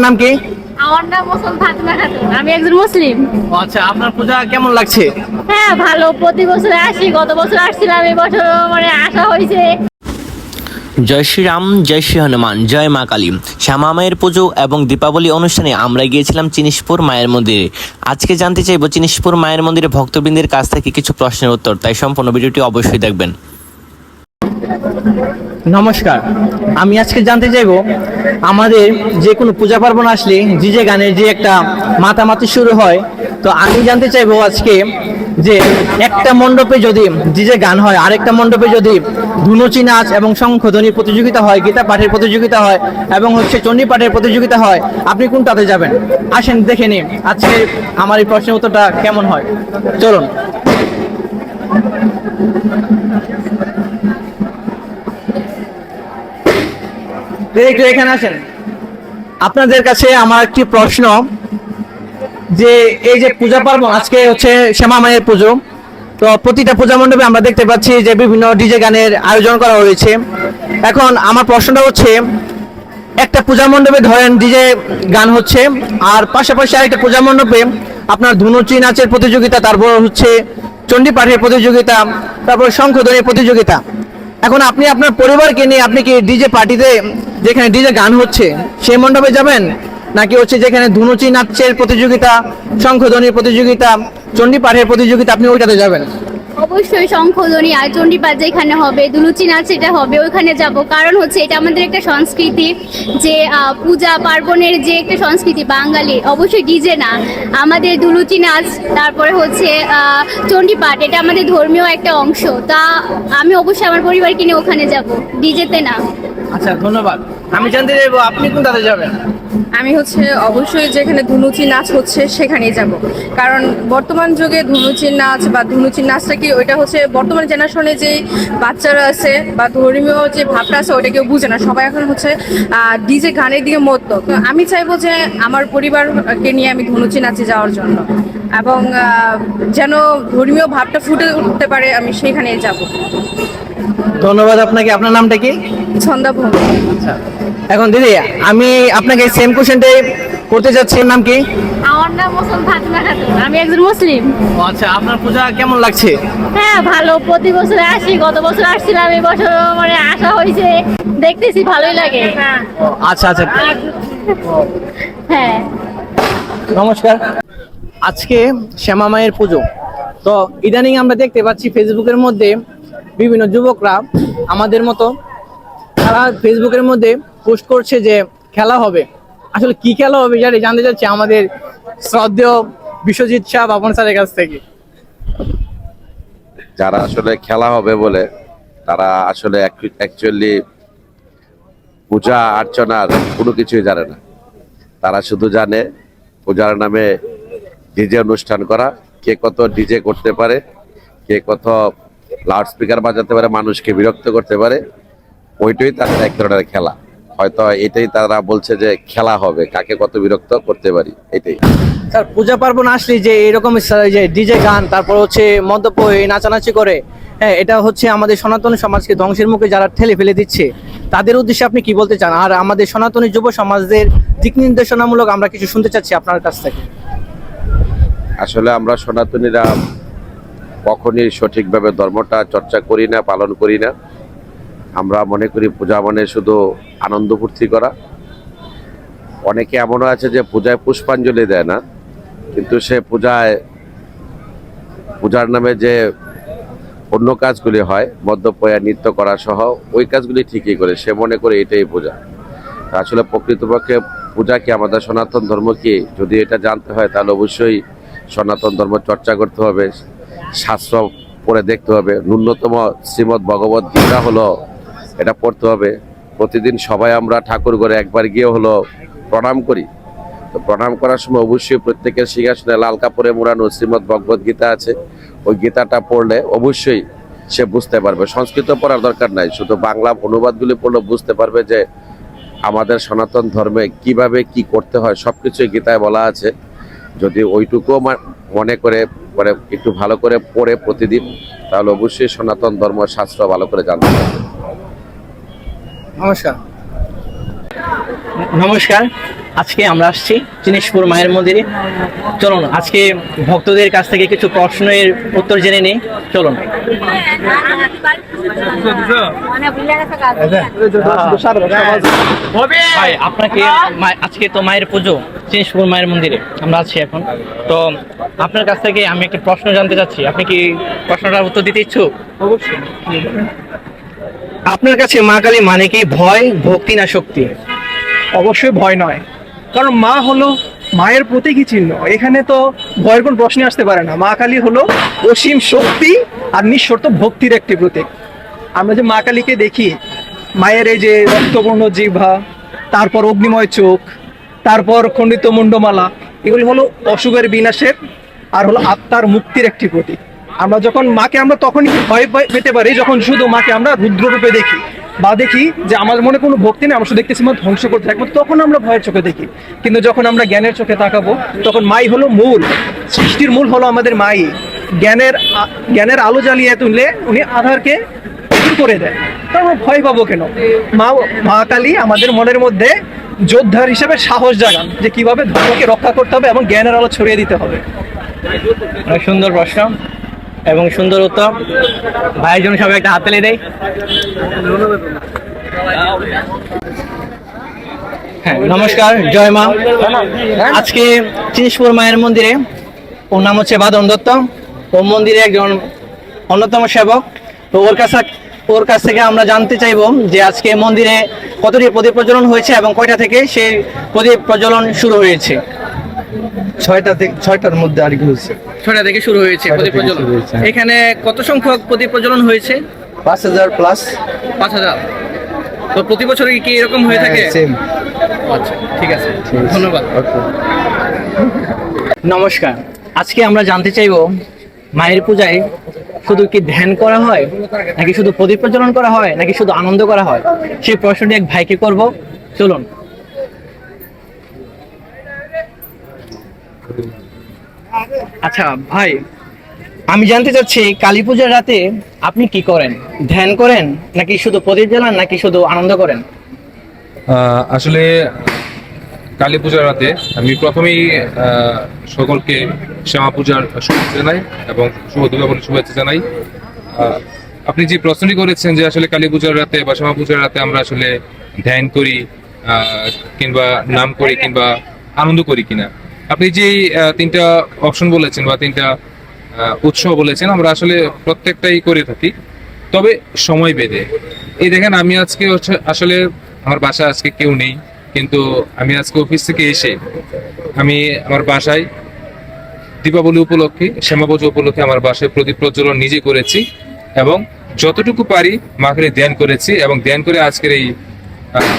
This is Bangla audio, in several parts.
নাম কি? আমার নাম মোসল ফাতেমা খাতুন, আমি একজন মুসলিম। আচ্ছা, আপনার পূজা কেমন লাগছে? হ্যাঁ ভালো, প্রতি বছর আসি, গত বছর আসছিলাম, এই বছর মানে আসা হয়েছে। জয় শ্রীরাম, জয় শ্রী হনুমান, জয় মা কালী। শ্যামা মায়ের পুজো এবং দীপাবলি অনুষ্ঠানে আমরা গিয়েছিলাম চিনিশপুর মায়ের মন্দিরে। আজকে জানতে চাইবো চিনিশপুর মায়ের মন্দিরে ভক্তবৃন্দের কাছ থেকে কিছু প্রশ্নের উত্তর, তাই সম্পূর্ণ ভিডিওটি অবশ্যই দেখবেন। নমস্কার, আমি আজকে জানতে চাইবো আমাদের যে কোনো পূজা পার্বণ আসলে ডিজে গানের যে একটা মাতামাতি শুরু হয়, তো আমি জানতে চাইবো আজকে যে একটা মণ্ডপে যদি ডিজে গান হয়, আরেকটা মণ্ডপে যদি ধুনুচি নাচ এবং শঙ্খধ্বনি প্রতিযোগিতা হয়, গীতা পাঠের প্রতিযোগিতা হয় এবং চণ্ডী পাঠের প্রতিযোগিতা হয়, আপনি কোনটাতে যাবেন? আসেন দেখে নিন আজকে আমার এই প্রশ্নের উত্তরটা কেমন হয়। চলুন। একটু এখানে আসেন। আপনাদের কাছে আমার একটি প্রশ্ন, যে এই যে পূজা পার্বণ আজকে শ্যামা মায়ের পুজো, তো প্রতিটা পূজা মণ্ডপে আমরা দেখতে পাচ্ছি যে বিভিন্ন ডিজে গানের আয়োজন করা হয়েছে। এখন আমার প্রশ্নটা হচ্ছে, একটা পূজা মণ্ডপে ধরেন ডিজে গান হচ্ছে, আর পাশাপাশি আরেকটা পূজা মণ্ডপে আপনার ধুনুচি নাচের প্রতিযোগিতা, তারপর চণ্ডী পাঠের প্রতিযোগিতা, তারপর শঙ্খধ্বনির প্রতিযোগিতা। এখন আপনি আপনার পরিবারকে নিয়ে আপনি কি ডিজে পার্টিতে যেখানে ডিজে গান হচ্ছে সেই মণ্ডপে যাবেন, নাকি যেখানে ধুনুচি নাচের প্রতিযোগিতা, শঙ্খধ্বনির প্রতিযোগিতা, চণ্ডী পাঠের প্রতিযোগিতা, আপনি ওইটাতে যাবেন? অবশ্যই শঙ্খধ্বনি আর চণ্ডীপাঠ যেখানে হবে, দুলুচি নাচ যেটা হবে ওইখানে যাব। কারণ এটা আমাদের একটা সংস্কৃতি, যে পূজা পার্বণের যে একটা সংস্কৃতি বাঙালি, অবশ্যই ডিজে না, আমাদের দুলুচি নাচ, তারপরে চণ্ডীপাঠ, এটা আমাদের ধর্মীয় একটা অংশ। তা আমি অবশ্যই আমার পরিবারকে নিয়ে ওখানে যাব, ডিজেতে না। আচ্ছা, ধন্যবাদ। আমি জানতে চাইবো আপনি কোনটাতে যাবেন? আমি অবশ্যই যেখানে ধুনুচি নাচ হচ্ছে সেখানেই যাব, কারণ বর্তমান যুগে ধুনুচি নাচ বা ধুনুচি নাচটা কি, ওইটা বর্তমান জেনারেশনে যে বাচ্চারা আছে বা ধর্মীয় যে ভাবটা আছে ওটা কেউ বুঝে না, সবাই এখন ডিজে গানের দিকে মত্ত। তো আমি চাইবো যে আমার পরিবারকে নিয়ে আমি ধুনুচি নাচে যাওয়ার জন্য, এবং যেন ধর্মীয় ভাবটা ফুটে উঠতে পারে, আমি সেখানেই যাব। ধন্যবাদ আপনাকে। আপনার নামটা কি? ছন্দা ভূমি। আচ্ছা, এখন দিদি আমি আপনাকে সেম কোশ্চেনটাই করতে যাচ্ছি, নাম কি? আমার নাম মোসল ফাতেমা খাতুন, আমি একজন মুসলিম। আচ্ছা, আপনার পূজা কেমন লাগছে? হ্যাঁ ভালো, প্রতি বছর আসি, গত বছর আসছিলাম, এই বছর মানে আসা হয়েছে, দেখতেছি ভালোই লাগে। আচ্ছা আচ্ছা, হ্যাঁ নমস্কার। আজকে শ্যামা মায়ের পুজো, তো ইদানিং আমরা দেখতে পাচ্ছি ফেসবুকের মধ্যে বিভিন্ন যুবকরা আমাদের মতো, তারা ফেসবুকের মধ্যে পোস্ট করছে যে খেলা হবে। আসলে কি খেলা হবে জানি জানতে চাচ্ছি আমাদের শ্রদ্ধেয় বিশ্বজিৎ শাহ বাপন স্যারের কাছ থেকে। যারা আসলে খেলা হবে বলে, তারা আসলে অ্যাকচুয়ালি পূজা অর্চনার কোনো কিছুই জানে না। তারা শুধু জানে পূজার নামে ডিজে অনুষ্ঠান করা, কে কত ডিজে করতে পারে, কে কত লাউড স্পিকার বাজাতে পারে, মানুষকে বিরক্ত করতে পারে, ওইটাই তাদের এক ধরনের খেলা। হয়তো এটাই তারা বলছে যে খেলা হবে, কাকে কত বিরক্ত করতে পারি, এটাই। স্যার, পূজা পার্বণ আসলে যে এরকম যে ডিজে গান, তারপর মদ্যপ নাচানাচি করে, হ্যাঁ, এটা আমাদের সনাতনী সমাজকে ধ্বংসের মুখে যারা ঠেলে ফেলে দিচ্ছে, তাদের উদ্দেশ্যে আপনি কি বলতে চান? আর আমাদের সনাতনী যুব সমাজদের দিক নির্দেশনামূলক আমরা কিছু শুনতে চাচ্ছি আপনার কাছ থেকে। আসলে আমরা সনাতনীরা কখনই সঠিকভাবে ধর্মটা চর্চা করি না, পালন করি না। আমরা মনে করি পূজা মানে শুধু আনন্দ ফুর্তি করা। অনেকে এমনও আছে যে পূজায় পুষ্পাঞ্জলি দেয় না, কিন্তু সে পূজার নামে যে অন্য কাজগুলি হয়, মদ্যপয়া নৃত্য করা সহ, ওই কাজগুলি ঠিকই করে, সে মনে করে এটাই পূজা। আসলে প্রকৃতপক্ষে পূজা কি, আমাদের সনাতন ধর্ম কি, যদি এটা জানতে হয় তাহলে অবশ্যই সনাতন ধর্ম চর্চা করতে হবে, শাস্ত্র পড়ে দেখতে হবে। ন্যূনতম শ্রীমদ্ ভগবত গীতা এটা পড়তে হবে। প্রতিদিন সবাই আমরা ঠাকুর ঘরে একবার গিয়ে প্রণাম করি। তো প্রণাম করার সময় অবশ্যই প্রত্যেকের সিংহাসনে লাল কাপড়ে মোড়ানো শ্রীমদ্ ভগবত গীতা আছে, ওই গীতাটা পড়লে অবশ্যই সে বুঝতে পারবে। সংস্কৃত পড়ার দরকার নাই, শুধু বাংলা অনুবাদগুলি পড়লে বুঝতে পারবে যে আমাদের সনাতন ধর্মে কিভাবে কি করতে হয়, সবকিছুই গীতায় বলা আছে। যদি ওইটুকুও মনে করে একটু ভালো করে পড়ে প্রতিদিন, তাহলে অবশ্যই সনাতন ধর্ম শাস্ত্র ভালো করে জানতে পারবে। নমস্কার। নমস্কার, আজকে আমরা আসছি জিনিসপুর মায়ের মন্দিরে। চলুন আজকে ভক্তদের কাছ থেকে কিছু প্রশ্নের উত্তর জেনে নিই। চলুন। ভাই, আপনাকে আজকে তো মায়ের পুজো, জিনিসপুর মায়ের মন্দিরে আমরা আছি এখন। তো আপনার কাছ থেকে আমি একটা প্রশ্ন জানতে চাচ্ছি, আপনি কি প্রশ্নটার উত্তর দিতে ইচ্ছুক? অবশ্যই। আপনার কাছে মা কালী মানে কি ভয়, ভক্তি না শক্তি? অবশ্যই ভয় নয়, কারণ মা হলো মায়ের প্রতীকী চিহ্ন। এখানে তো ভয়ের কোন প্রশ্নই আসতে পারে না। মা কালী হলো অসীম শক্তি আর নিঃশর্ত ভক্তির একটি প্রতীক। আমরা যে মা কালীকে দেখি, মায়ের এই যে রক্তবর্ণ জিহ্বা, তারপর অগ্নিময় চোখ, তারপর খণ্ডিত মুন্ডমালা, এগুলি হলো অশুভের বিনাশের আর হলো আত্মার মুক্তির একটি প্রতীক। আমরা যখন মাকে আমরা তখনই ভয় পেতে পারি যখন শুধু মাকে আমরা রুদ্ররূপে দেখি, বা দেখি যে আমার মনে কোনো ভক্তি নেই, আমরা শুধু দেখতেছি মা ধ্বংস করতে থাকবো, তখন আমরা ভয়ের চোখে দেখি। কিন্তু যখন আমরা জ্ঞানের চোখে তাকাবো, তখন মাই হলো মূল, সৃষ্টির মূল হলো আমাদের মাই। জ্ঞানের আলো জ্বালিয়ে তুললে উনি আধারকে দূর করে দেয়। তো আমরা ভয় পাবো কেন? মা কালী আমাদের মনের মধ্যে যোদ্ধার হিসেবে সাহস জাগান যে কিভাবে ধর্মকে রক্ষা করতে হবে এবং জ্ঞানের আলো ছড়িয়ে দিতে হবে। অনেক সুন্দর প্রশ্ন এবং সুন্দর উত্তর। ভাইয়ের জন্য সবাই একটা হাততালি দেয়। হ্যাঁ, নমস্কার, জয় মা। আজকে জিনিসপুর মায়ের মন্দিরে, ওর নাম হচ্ছে বাদন দত্ত, ও মন্দিরে একজন অন্যতম সেবক। তো ওর কাছ থেকে আমরা জানতে চাইবো যে আজকে মন্দিরে কতটি প্রদীপ প্রজ্বলন হয়েছে এবং কয়টা থেকে সেই প্রদীপ প্রজ্বলন শুরু হয়েছে? 6টার মধ্যে আর কি হয়েছে। 6টা থেকে শুরু হয়েছে প্রদীপ প্রজ্বলন। এখানে কত সংখ্যক প্রদীপ প্রজ্বলন হয়েছে? 5000 প্লাস। 5000। তো প্রতি বছর কি এরকম হয়ে থাকে? আচ্ছা, ঠিক আছে, ধন্যবাদ। নমস্কার, আজকে আমরা জানতে চাইবো মায়ের পূজায় শুধু কি ধ্যান করা হয়, নাকি শুধু প্রদীপ প্রজ্বলন করা হয়, নাকি শুধু আনন্দ করা হয়? সেই প্রশ্নটি এক ভাইকে করব। চলুন। আচ্ছা ভাই, আমি জানতে চাচ্ছি কালী পূজার রাতে আপনি কি করেন? ধ্যান করেন, নাকি শুধু প্রদীপ জ্বালান, নাকি শুধু আনন্দ করেন? আসলে কালী পূজার রাতে আমি প্রথমেই সকলকে শ্যামা পূজার শুভেচ্ছা জানাই এবং শুভ দীপাবলির শুভেচ্ছা জানাই। আপনি যে প্রশ্নটি করেছেন যে আসলে কালী পূজার রাতে বা শ্যামা পূজার রাতে আমরা আসলে ধ্যান করি কিংবা নাম করি কিংবা আনন্দ করি কিনা, আপনি যে তিনটা অপশন বলেছেন বা তিনটা উৎসব বলেছেন, আমরা আসলে প্রত্যেকটাই করে থাকি, তবে সময় বেঁধে। এই দেখেন, আমি আজকে আসলে আমার বাসায় আজকে কেউ নেই, কিন্তু আমি আজকে অফিস থেকে এসে আমি আমার বাসায় দীপাবলি উপলক্ষে, শ্যামা পুজো উপলক্ষে আমার বাসায় প্রদীপ প্রজ্বলন নিজে করেছি এবং যতটুকু পারি মাকে ধ্যান করেছি। এবং ধ্যান করে আজকের এই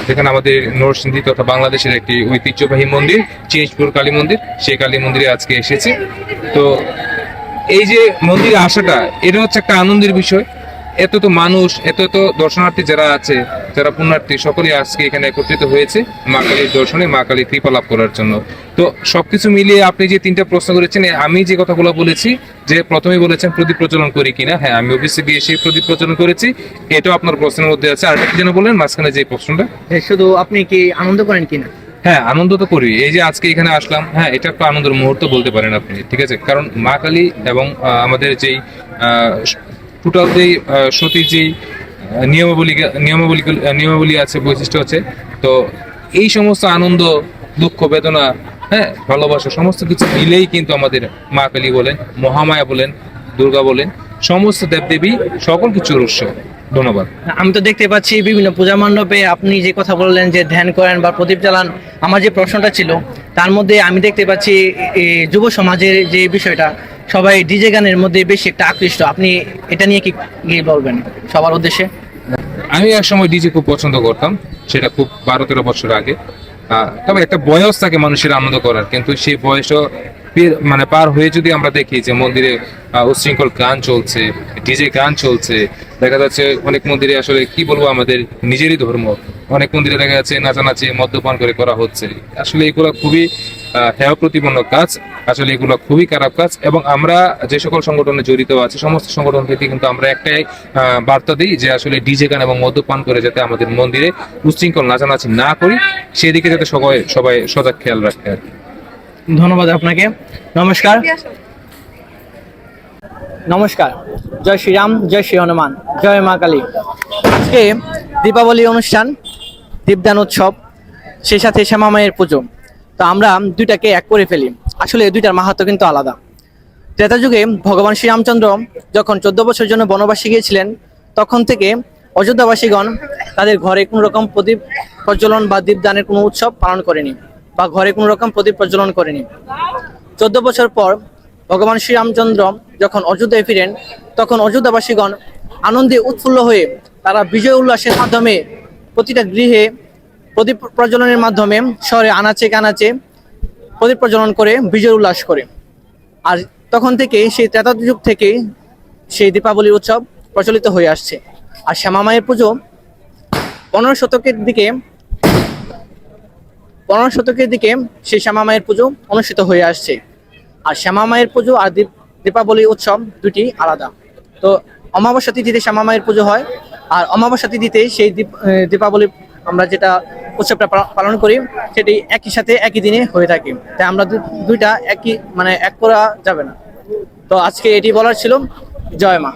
যেখানে আমাদের নরসিংদী তথা বাংলাদেশের একটি ঐতিহ্যবাহী মন্দির জিনিসপুর কালী মন্দির, সেই কালী মন্দিরে আজকে এসেছি। তো এই যে মন্দিরে আসাটা, এটা হচ্ছে একটা আনন্দের বিষয়। এত তো মানুষ, এত দর্শনার্থী যারা আছে, যারা পুণ্যার্থী, সকলেই আজকে এখানে একত্রিত হয়েছে মা কালীর দর্শনে, মা কালীর কৃপা লাভ করার জন্য। তো সবকিছু মিলিয়ে আপনি যে তিনটা প্রশ্ন করেছেন, আমি যে কথাগুলো বলেছি, যে প্রথমে বলেছেন প্রদীপ প্রজ্বলন করি কিনা, হ্যাঁ আমি অফিসে গিয়ে সেই প্রদীপ প্রজ্বলন করেছি, এটাও আপনার প্রশ্নের মধ্যে আছে। আর একটা যেন বললেন মাঝখানে যে প্রশ্নটা, শুধু আপনি কি আনন্দ করেন কিনা? হ্যাঁ, আনন্দ তো করি। এই যে আজকে এখানে আসলাম, হ্যাঁ এটা একটা আনন্দের মুহূর্ত বলতে পারেন আপনি, ঠিক আছে। কারণ মা কালী এবং আমাদের যেই টোটাল যেই সতীর যেই নিয়মাবলী আছে, বৈশিষ্ট্য আছে, তো এই সমস্ত আনন্দ, দুঃখ, বেদনা, হ্যাঁ ভালোবাসা, সমস্ত কিছু মিলেই কিন্তু আমাদের মা কালী বলেন, মহামায়া বলেন, দুর্গা বলেন, সমস্ত দেবদেবী সকল কিছুর উৎস। ধন্যবাদ। আমি তো দেখতে পাচ্ছি বিভিন্ন পূজা মণ্ডপে আপনি যে কথা বললেন যে ধ্যান করেন বা প্রদীপ জ্বালান, আমার যে প্রশ্নটা ছিল তার মধ্যে আমি দেখতে পাচ্ছি যুব সমাজের যে বিষয়টা, সবাই ডিজে গানের মধ্যে বেশি একটা আকৃষ্ট। আপনি এটা নিয়ে কি বলবেন সবার উদ্দেশ্যে? আমি এক সময় ডিজে খুব পছন্দ করতাম, সেটা খুব 12-13 বছর আগে। তবে একটা বয়স থাকে মানুষের আনন্দ করার, কিন্তু সেই বয়সও মানে পার হয়ে যদি আমরা দেখি যে মন্দিরে উচ্ছৃঙ্খল গান চলছে, ডিজে গান চলছে, দেখা যাচ্ছে অনেক মন্দিরে, আসলে কি বলবো, আমাদের নিজেরই ধর্ম, অনেক মন্দিরে দেখা যাচ্ছে নাচানাচি মদ্যপান করে করা হচ্ছে। আসলে এগুলো খুবই হেয় প্রতিপন্ন কাজ। আসলে এগুলো খুবই খারাপ কাজ। এবং আমরা যে সকল সংগঠনে জড়িত আছি সমস্ত সংগঠন থেকে কিন্তু আমরা একটাই বার্তা দিই যে আসলে ডিজে গান এবং মদ্যপান করে যাতে আমাদের মন্দিরে উচ্ছৃঙ্খল নাচানাচি না করি, সেদিকে যাতে সবাই সবাই সজাগ খেয়াল রাখে আর কি। ধন্যবাদ আপনাকে। নমস্কার। নমস্কার। জয় শ্রীরাম, জয় শ্রী হনুমান, জয় মা কালী। আজকে দীপাবলি অনুষ্ঠান, দীপদান উৎসব, সেই সাথে শ্যামা মায়ের পুজো। তো আমরা দুইটাকে এক করে ফেলি। আসলে দুইটার মাহাত্ম্য কিন্তু আলাদা। ত্রেতা যুগে ভগবান শ্রীরামচন্দ্র যখন 14 বছরের জন্য বনবাসে গিয়েছিলেন, তখন থেকে অযোধ্যাবাসীগণ তাদের ঘরে কোনো রকম প্রদীপ প্রজ্বলন বা দীপদানের কোনো উৎসব পালন করেনি, বা ঘরে কোনো রকম প্রদীপ প্রজ্বলন করেনি। 14 বছর পর ভগবান শ্রীরামচন্দ্র যখন অযোধ্যায় ফিরেন, তখন অযোধ্যাবাসীগণ আনন্দে উৎফুল্ল হয়ে তারা বিজয় উল্লাসের মাধ্যমে প্রতিটা গৃহে প্রদীপ প্রজ্বলনের মাধ্যমে শহরে আনাচে কানাচে প্রদীপ প্রজ্বলন করে বিজয় উল্লাস করে। আর তখন থেকে সেই ত্রেতা যুগ থেকে সেই দীপাবলির উৎসব প্রচলিত হয়ে আসছে। আর শ্যামা মায়ের পুজো 15 শতকের দিকে সেই শ্যামা মায়ের পুজো অনুষ্ঠিত হয়ে আসছে। আর শ্যামা মায়ের পুজো আর দীপাবলি উৎসব দুটি আলাদা। তো অমাবস্যা তিথিতে শ্যামা মায়ের পুজো হয়, আর অমাবস্যা তিথিতে সেই দীপাবলি আমরা যেটা উৎসবটা পালন করি সেটি একই সাথে একই দিনে হয়ে থাকে। তাই আমরা দুইটা একই এক করা যাবে না। তো আজকে এটি বলার ছিল। জয় মা।